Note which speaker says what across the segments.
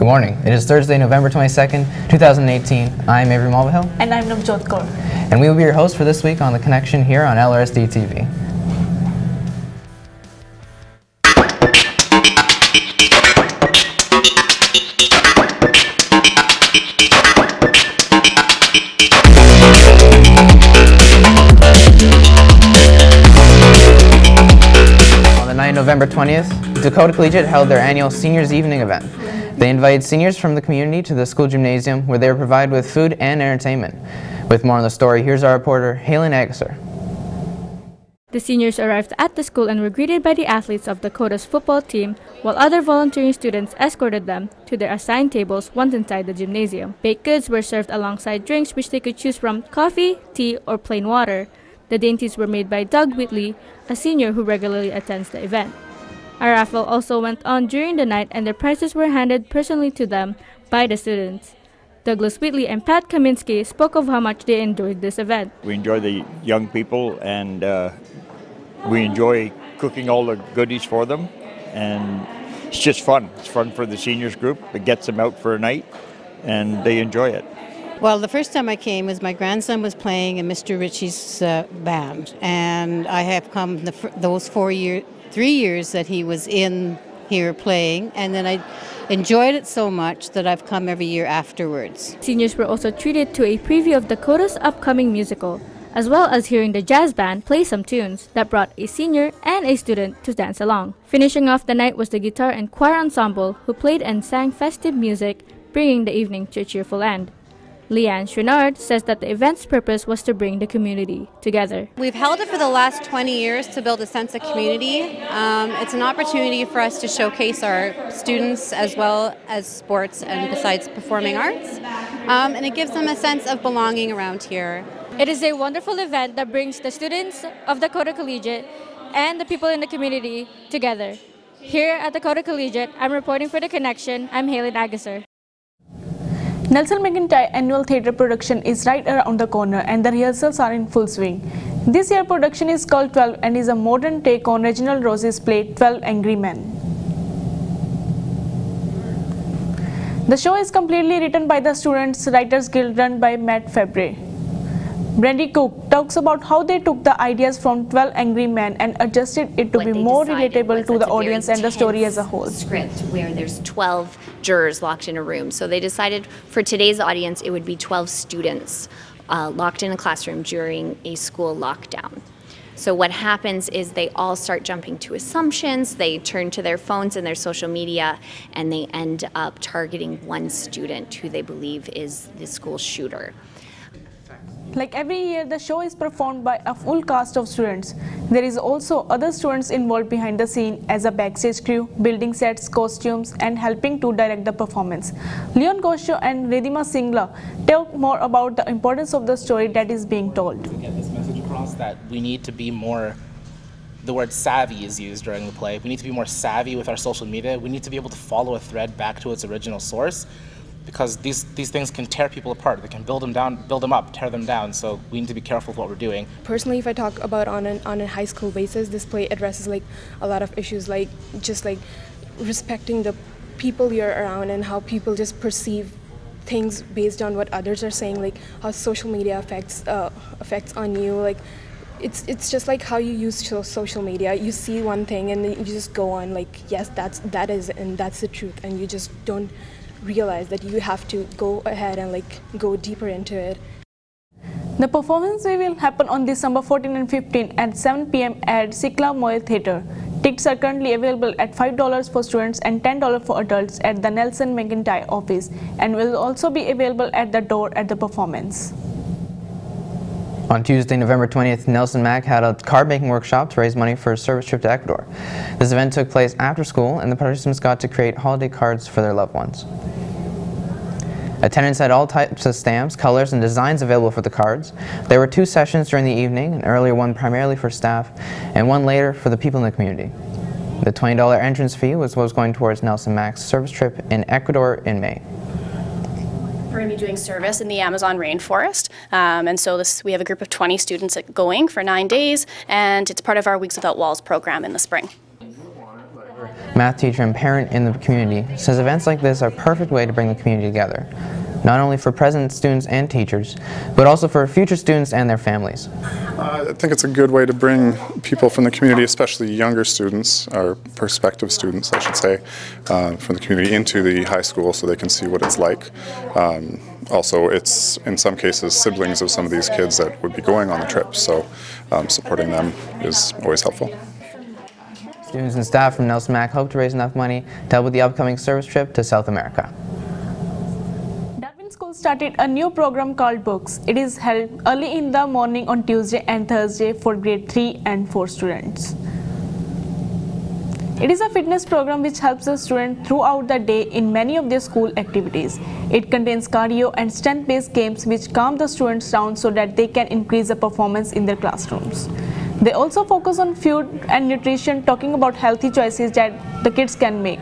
Speaker 1: morning. It is Thursday, November 22nd, 2018. I'm Avery Mulvihill.
Speaker 2: And I'm Navjot Kaur.
Speaker 1: And we will be your hosts for this week on The Connection here on LRSD TV. On the night of November 20th, Dakota Collegiate held their annual Seniors Evening event. They invited seniors from the community to the school gymnasium where they were provided with food and entertainment. With more on the story, here's our reporter, Halen Agasser.
Speaker 3: The seniors arrived at the school and were greeted by the athletes of Dakota's football team, while other volunteering students escorted them to their assigned tables once inside the gymnasium. Baked goods were served alongside drinks which they could choose from coffee, tea, or plain water. The dainties were made by Doug Whitley, a senior who regularly attends the event. A raffle also went on during the night and the prizes were handed personally to them by the students. Douglas Whitley and Pat Kaminsky spoke of how much they enjoyed this event.
Speaker 4: We enjoy the young people and we enjoy cooking all the goodies for them, and it's just fun. It's fun for the seniors group. It gets them out for a night and they enjoy it.
Speaker 5: Well, the first time I came was my grandson was playing in Mr. Ritchie's band, and I have come those 3 years that he was in here playing, and then I enjoyed it so much that I've come every year afterwards.
Speaker 3: Seniors were also treated to a preview of Dakota's upcoming musical, as well as hearing the jazz band play some tunes that brought a senior and a student to dance along. Finishing off the night was the guitar and choir ensemble who played and sang festive music, bringing the evening to a cheerful end. Leanne Chouinard says that the event's purpose was to bring the community together.
Speaker 6: We've held it for the last 20 years to build a sense of community. It's an opportunity for us to showcase our students as well as sports and besides performing arts. And it gives them a sense of belonging around here.
Speaker 3: It is a wonderful event that brings the students of Dakota Collegiate and the people in the community together. Here at Dakota Collegiate, I'm reporting for The Connection. I'm Halen Agasser.
Speaker 2: Nelson McIntyre annual theatre production is right around the corner and the rehearsals are in full swing. This year's production is called 12 and is a modern take on Reginald Rose's play 12 Angry Men. The show is completely written by the Students' Writers Guild run by Matt Fabre. Brandy Cook talks about how they took the ideas from 12 Angry Men and adjusted it to be more relatable to the audience and the story as a whole.
Speaker 7: Script where there's 12 jurors locked in a room. So they decided for today's audience it would be 12 students locked in a classroom during a school lockdown. So what happens is they all start jumping to assumptions, they turn to their phones and their social media, and they end up targeting one student who they believe is the school shooter.
Speaker 2: Like every year, the show is performed by a full cast of students. There is also other students involved behind the scene as a backstage crew, building sets, costumes, and helping to direct the performance. Leon Gosho and Ridhima Singla talk more about the importance of the story that is being told.
Speaker 8: To get this message across that we need to be more, the word savvy is used during the play. We need to be more savvy with our social media. We need to be able to follow a thread back to its original source, because these things can tear people apart. They can build them down, build them up, tear them down. So we need to be careful with what we're doing.
Speaker 9: Personally, if I talk about on a high school basis, this play addresses like a lot of issues, like just like respecting the people you're around and how people just perceive things based on what others are saying, like how social media affects on you. Like it's just like how you use social media. You see one thing and then you just go on like, yes, that's the truth, and you just don't realize that you have to go ahead and like go deeper into it.
Speaker 2: The performance will happen on December 14 and 15 at 7 p.m. at Sikla Moyle Theatre. Tickets are currently available at $5 for students and $10 for adults at the Nelson McIntyre office, and will also be available at the door at the performance.
Speaker 1: On Tuesday, November 20th, Nelson Mack had a card-making workshop to raise money for a service trip to Ecuador. This event took place after school, and the participants got to create holiday cards for their loved ones. Attendants had all types of stamps, colors, and designs available for the cards. There were 2 sessions during the evening, an earlier one primarily for staff, and one later for the people in the community. The $20 entrance fee was what was going towards Nelson Mack's service trip in Ecuador in May.
Speaker 10: We're going to be doing service in the Amazon rainforest, and so we have a group of 20 students going for 9 days, and it's part of our Weeks Without Walls program in the spring.
Speaker 1: math teacher and parent in the community, says events like this are a perfect way to bring the community together, not only for present students and teachers, but also for future students and their families.
Speaker 11: I think it's a good way to bring people from the community, especially younger students, or prospective students, I should say, from the community into the high school so they can see what it's like. Also, it's, in some cases, siblings of some of these kids that would be going on the trip, so supporting them is always helpful.
Speaker 1: Students and staff from Nelson Mac hope to raise enough money to help with the upcoming service trip to South America.
Speaker 2: School started a new program called Books. It is held early in the morning on Tuesday and Thursday for grade 3 and 4 students. It is a fitness program which helps the students throughout the day in many of their school activities. It contains cardio and strength-based games which calm the students down so that they can increase the performance in their classrooms. They also focus on food and nutrition, talking about healthy choices that the kids can make.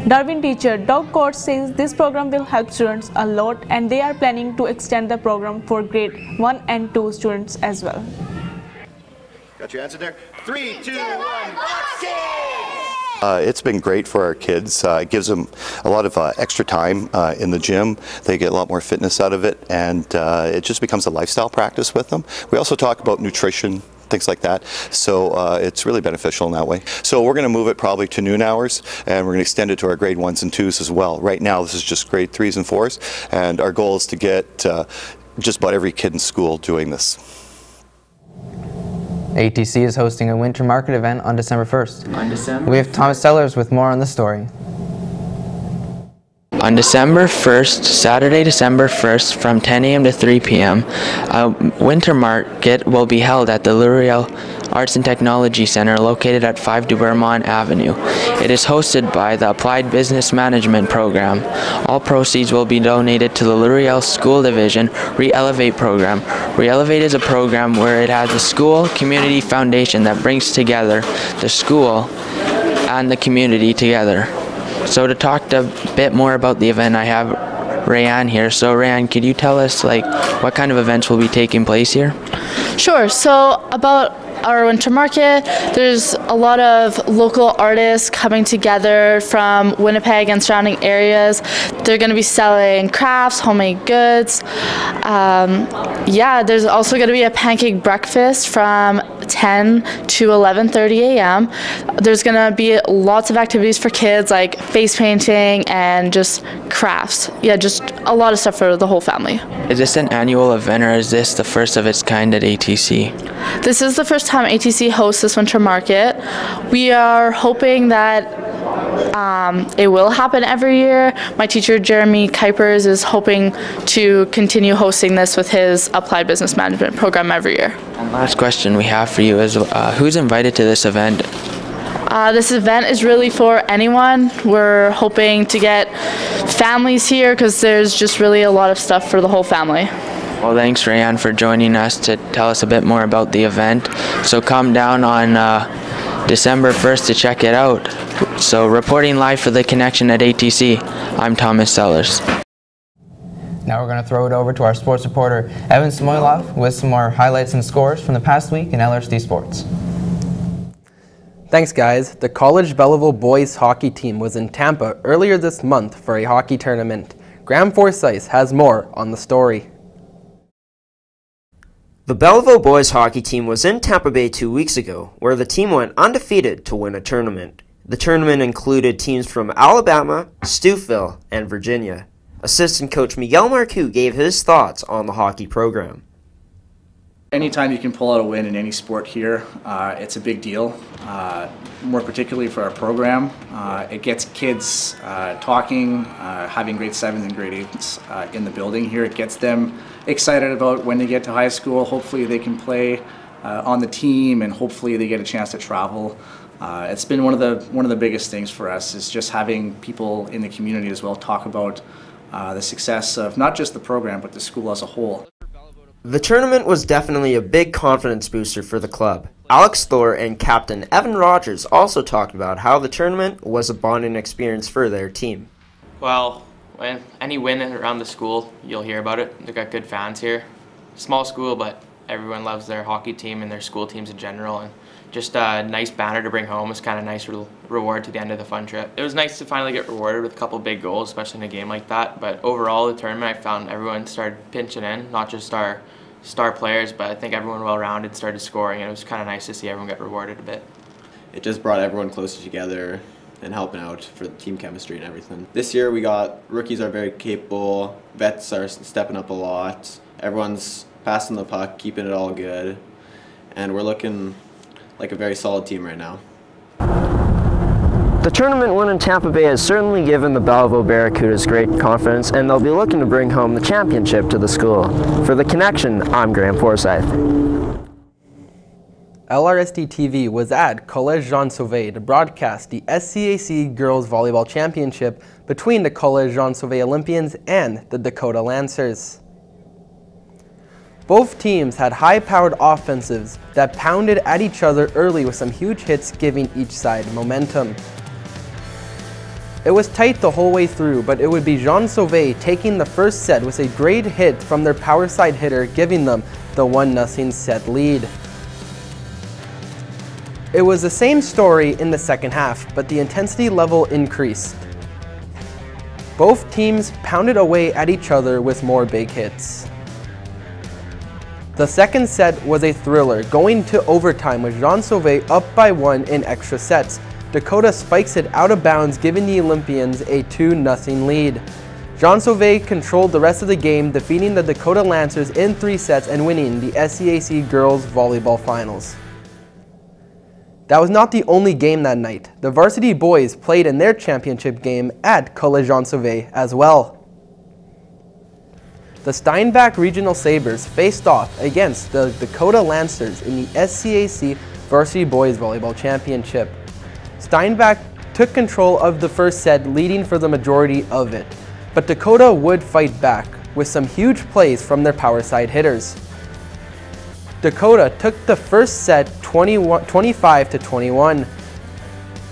Speaker 2: Darwin teacher Doug Court says this program will help students a lot, and they are planning to extend the program for grade 1 and 2 students as well.
Speaker 12: Got your answer there? 3, 2, 1, boxing!
Speaker 13: It's been great for our kids. It gives them a lot of extra time in the gym. They get a lot more fitness out of it, and it just becomes a lifestyle practice with them. We also talk about nutrition, things like that, so it's really beneficial in that way. So we're going to move it probably to noon hours, and we're going to extend it to our grade 1s and 2s as well. Right now this is just grade 3s and 4s, and our goal is to get just about every kid in school doing this.
Speaker 1: ATC is hosting a winter market event on December 1st. We have Thomas Sellers with more on the story.
Speaker 14: On December 1st, Saturday, December 1st, from 10 a.m. to 3 p.m., a winter market will be held at the Riel Arts and Technology Center located at 5 du Bourgmont Avenue. It is hosted by the Applied Business Management Program. All proceeds will be donated to the Riel School Division Re-Elevate program. Re-Elevate is a program where it has a school community foundation that brings together the school and the community together. So to talk a bit more about the event, I have Rayanne here. So Rayanne, could you tell us what kind of events will be taking place here?
Speaker 15: Sure. So about our winter market, there's a lot of local artists coming together from Winnipeg and surrounding areas. They're going to be selling crafts, homemade goods. There's also going to be a pancake breakfast from 10 to 11:30 a.m. There's going to be lots of activities for kids like face painting and just crafts. Yeah, just a lot of stuff for the whole family.
Speaker 14: Is this an annual event, or is this the first of its kind at ATC?
Speaker 15: This is the first time ATC hosts this winter market. We are hoping that it will happen every year. My teacher, Jeremy Kuipers, is hoping to continue hosting this with his Applied Business Management program every year.
Speaker 14: And last question we have for you is, who's invited to this event?
Speaker 15: This event is really for anyone. We're hoping to get families here because there's just really a lot of stuff for the whole family.
Speaker 14: Well, thanks, Rayanne, for joining us to tell us a bit more about the event. So come down on December 1st to check it out. So reporting live for The Connection at ATC, I'm Thomas Sellers.
Speaker 1: Now we're going to throw it over to our sports reporter, Evan Samoilov, with some more highlights and scores from the past week in LRSD sports.
Speaker 16: Thanks, guys. The College Belleville boys hockey team was in Tampa earlier this month for a hockey tournament. Graham Forsyth has more on the story.
Speaker 17: The Belleville boys hockey team was in Tampa Bay 2 weeks ago, where the team went undefeated to win a tournament. The tournament included teams from Alabama, Stouffville, and Virginia. Assistant coach Miguel Marcoux gave his thoughts on the hockey program.
Speaker 18: Anytime you can pull out a win in any sport here, it's a big deal, more particularly for our program. It gets kids talking, having grade 7s and grade 8s in the building here. It gets them excited about when they get to high school. Hopefully they can play on the team, and hopefully they get a chance to travel. It's been one of the biggest things for us, is just having people in the community as well talk about the success of not just the program but the school as a whole.
Speaker 17: The tournament was definitely a big confidence booster for the club. Alex Thor and captain Evan Rogers also talked about how the tournament was a bonding experience for their team.
Speaker 19: Well, when any win around the school, you'll hear about it. They've got good fans here. Small school, but everyone loves their hockey team and their school teams in general, and just a nice banner to bring home. It's kind of a nice reward to the end of the fun trip. It was nice to finally get rewarded with a couple big goals, especially in a game like that. But overall, the tournament, I found everyone started pinching in, not just our star players, but I think everyone well-rounded started scoring, and it was kind of nice to see everyone get rewarded a bit.
Speaker 20: It just brought everyone closer together and helping out for the team chemistry and everything. This year we got rookies are very capable, vets are stepping up a lot, everyone's passing the puck, keeping it all good, and we're looking like a very solid team right now.
Speaker 17: The tournament win in Tampa Bay has certainly given the Belleville Barracudas great confidence, and they'll be looking to bring home the championship to the school. For The Connection, I'm Graham Forsyth.
Speaker 16: LRSD TV was at Collège Jean Sauvé to broadcast the SCAC Girls Volleyball Championship between the Collège Jean Sauvé Olympians and the Dakota Lancers. Both teams had high-powered offensives that pounded at each other early with some huge hits, giving each side momentum. It was tight the whole way through, but it would be Jean Sauvé taking the first set with a great hit from their power side hitter, giving them the 1-0 set lead. It was the same story in the second half, but the intensity level increased. Both teams pounded away at each other with more big hits. The second set was a thriller, going to overtime with Jean Sauvé up by 1 in extra sets. Dakota spikes it out of bounds, giving the Olympians a 2-0 lead. Jean Sauvé controlled the rest of the game, defeating the Dakota Lancers in 3 sets and winning the SCAC Girls Volleyball Finals. That was not the only game that night. The varsity boys played in their championship game at Collège Jean Sauvé as well. The Steinbach Regional Sabres faced off against the Dakota Lancers in the SCAC Varsity Boys Volleyball Championship. Steinbach took control of the first set, leading for the majority of it, but Dakota would fight back with some huge plays from their power side hitters. Dakota took the first set 25-21.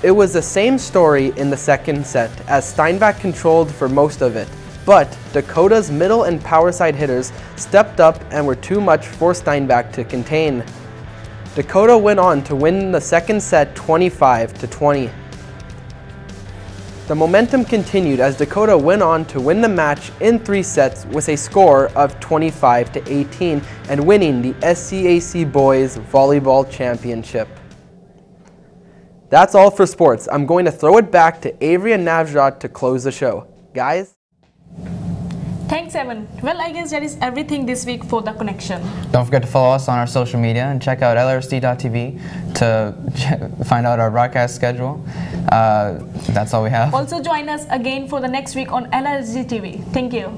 Speaker 16: It was the same story in the second set, as Steinbach controlled for most of it. But Dakota's middle and power side hitters stepped up and were too much for Steinbach to contain. Dakota went on to win the second set 25-20. The momentum continued as Dakota went on to win the match in 3 sets with a score of 25-18 and winning the SCAC Boys Volleyball Championship. That's all for sports. I'm going to throw it back to Avery and Navjot to close the show. Guys?
Speaker 2: Thanks, Evan. Well, I guess that is everything this week for The Connection.
Speaker 1: Don't forget to follow us on our social media and check out LRSD.TV to find out our broadcast schedule. That's all we have.
Speaker 2: Also join us again for the next week on LRSD TV. Thank you.